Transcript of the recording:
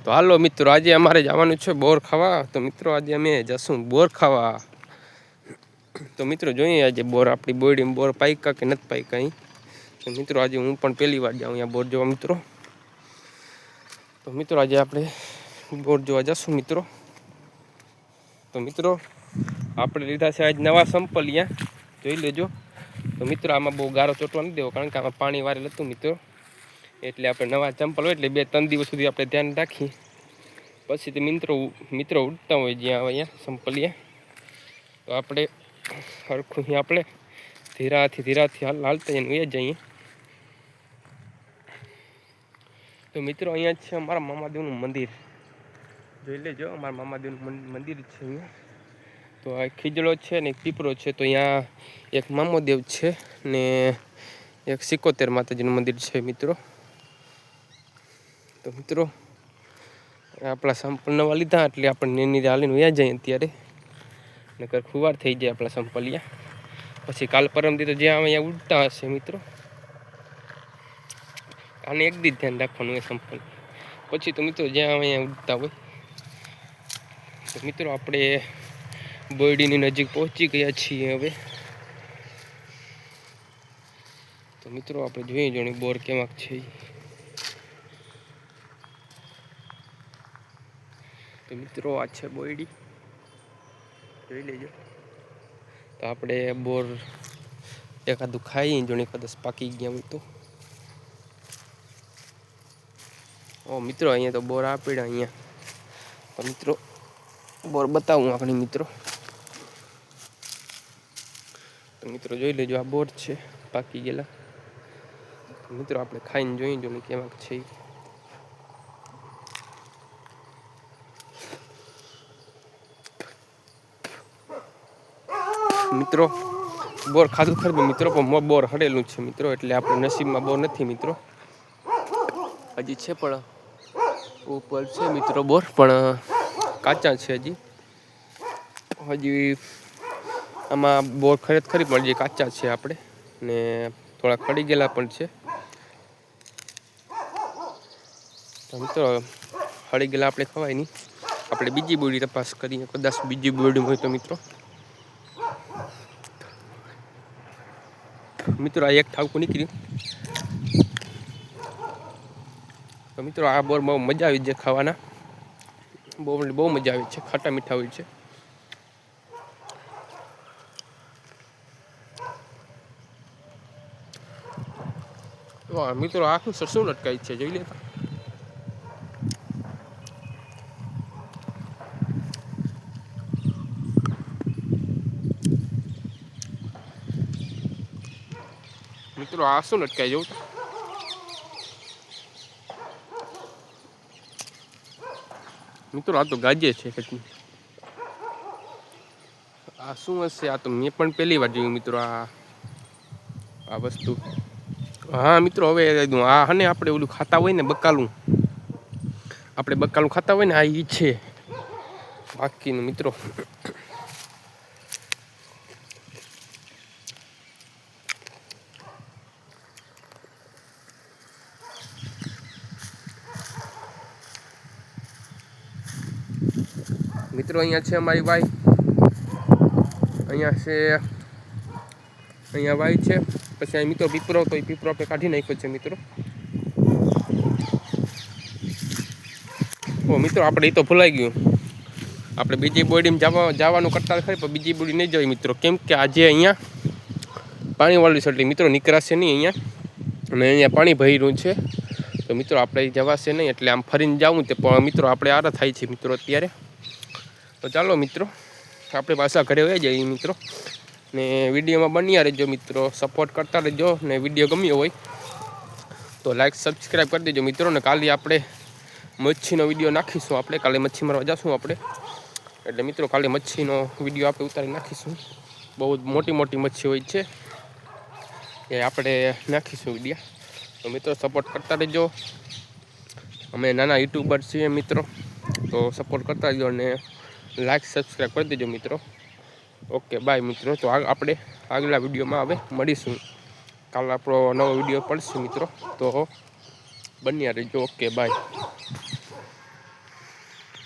તો હાલો મિત્રો, આજે અમારે જવાનું છે બોર ખાવા. તો મિત્રો આજે અમે જશું બોર ખાવા. તો મિત્રો જોઈએ આજે બોર આપણી બોયડીમાં બોર પાઈકા કે નથી પાઈકા અહીં. તો મિત્રો આજે હું પણ પહેલી વાર જાઉં અહીંયા બોર જોવા મિત્રો. તો મિત્રો આજે આપણે બોર જોવા જશું મિત્રો. તો મિત્રો આપણે લીધા છે આજ નવા સંપલિયા, જોઈ લેજો. તો મિત્રો આમાં બહુ ગારો ચોટવા નથી દેવો, કારણ કે આમાં પાણી વારેલ હતું મિત્રો. એટલે આપણે નવા ચંપલ હોય એટલે 2-3 દિવસ સુધી આપણે ધ્યાન રાખી, પછી તે મિત્રો ઉડતા હોય જ્યાં અહીંયા સંપલિયા. તો આપણે હરખું આપણે ધીરાથી હાલતા જઈને વયા જઈએ. તો મિત્રો અહીંયા છે અમારા મામાદેવનું મંદિર, જોઈ લેજો. અમારા મામાદેવનું મંદિર છે અહીંયા. તો આ ખીજડો છે ને એક પીપરો છે. તો અહીંયા એક મામાદેવ છે ને એક 71 માતાજીનું મંદિર છે મિત્રો. તો મિત્રો આપણા સંપલ નવા લીધા એટલે આપણે નીર હાલીને વયા જઈએ અત્યારે, નકર ખુવાર થઈ જાય આપણા સંપલિયા. પછી કાલ પરમથી તો જ્યાં અહીંયા ઉડતા હશે મિત્રો, આને એક દી ધ્યાન રાખવાનું હોય સંપલ, પછી તો મિત્રો જ્યાં અહીંયા ઉડતા હોય. તો મિત્રો આપણે બોયડીની નજીક પહોંચી ગયા છીએ હવે. તો મિત્રો આપણે જોઈએ બોર કેવાક છે. તો મિત્રો આ છે બોયડી, જોઈ લેજો. તો આપણે બોર એકાદું ખાઈ જોણી, કદાચ પાકી ગયા હોય તો. ઓ મિત્રો અહીંયા તો બોર આપેડા અહીંયા. તો મિત્રો બોર બતાવું આપણે મિત્રો. તો મિત્રો જોઈ લેજો, આ બોર છે પાકી ગયેલા. મિત્રો આપણે ખાઈને જોઈ જો કેવાક છે. મિત્રો બોર ખાધું ખરું મિત્રો, પણ બોર હડેલું છે મિત્રો, એટલે આપણે નસીબમાં બોર નથી મિત્રો. હજી છે પણ ઉપર છે મિત્રો બોર, પણ કાચા છે હજી આમાં બોર ખરી પણ હજી કાચા છે આપણે, ને થોડા ખડી ગયેલા પણ છે. તો મિત્રો ખડી ગયેલા આપણે ખવાય નહીં, આપણે બીજી બોયડી તપાસ કરીએ, કદાચ બીજી બોયડી હોય તો મિત્રો. મિત્રો આ એક ઠાવકું નીકળ્યું. તો મિત્રો આ બોર બહુ મજા આવી છે ખાવાના, બહુ મજા આવી છે, ખાટા મીઠા હોય છે. મિત્રો આખું સરસું લટકાય છે, જોઈ લેતા. મિત્રો આ શું લટકાઈ જવું. મિત્રો આ તો ગાજે છે કેટલી. આ શું હશે? આ તો મેં પણ પહેલી વાર જોયું મિત્રો આ વસ્તુ. હા મિત્રો હવે આ હને આપણે ઓલું ખાતા હોય ને બકાલું, આપણે બકાલું ખાતા હોય ને, આ ઈ છે બાકીનું મિત્રો. મિત્રો અહીંયા છે અમારી વાઈ, અહીંયા વાઈ છે. પછી અહીં મિત્રો પીપરો, તો એ પીપરો આપણે કાઢી નાખ્યો છે મિત્રો. ઓ મિત્રો આપણે એ તો ભૂલાઈ ગયું, આપણે બીજી બોયડીમાં જવાનું કરતા ખરી, પણ બીજી બોયડી નહીં જવાય મિત્રો, કેમ કે આજે અહીંયા પાણીવાળું છે એટલે મિત્રો નીકળાશે નહીં અહીંયા, અને અહીંયા પાણી ભર્યું છે. તો મિત્રો આપણે જવાશે નહીં, એટલે આમ ફરીને જવું તે પણ મિત્રો આપણે આરા થાય છે મિત્રો અત્યારે. તો ચાલો મિત્રો આપણે પાછા ઘરે વહી જઈએ મિત્રો, ને વિડીયોમાં બન્યા રહેજો મિત્રો, સપોર્ટ કરતા રહેજો. ને વિડીયો ગમ્યો હોય તો લાઈક સબસ્ક્રાઈબ કરી દેજો મિત્રો. ને કાલે આપણે મચ્છીનો વિડીયો નાખીશું, આપણે કાલે મચ્છી મારવા જઈશું આપણે, એટલે મિત્રો કાલે મચ્છીનો વિડીયો આપણે ઉતારી નાખીશું. બહુ મોટી મચ્છી હોય છે એ આપણે નાખીશું વિડીયો. તો મિત્રો સપોર્ટ કરતા રહેજો, અમે નાના યુટ્યુબર છીએ મિત્રો, તો સપોર્ટ કરતા રહેજો અને લાઈક સબસ્ક્રાઈબ કરી દેજો મિત્રો. ઓકે બાય મિત્રો. તો આપણે આગલા વિડીયોમાં હવે મળીશું, કાલે આપણો નવો વિડીયો પડશે મિત્રો, તો બન્યા રહેજો. Okay bye.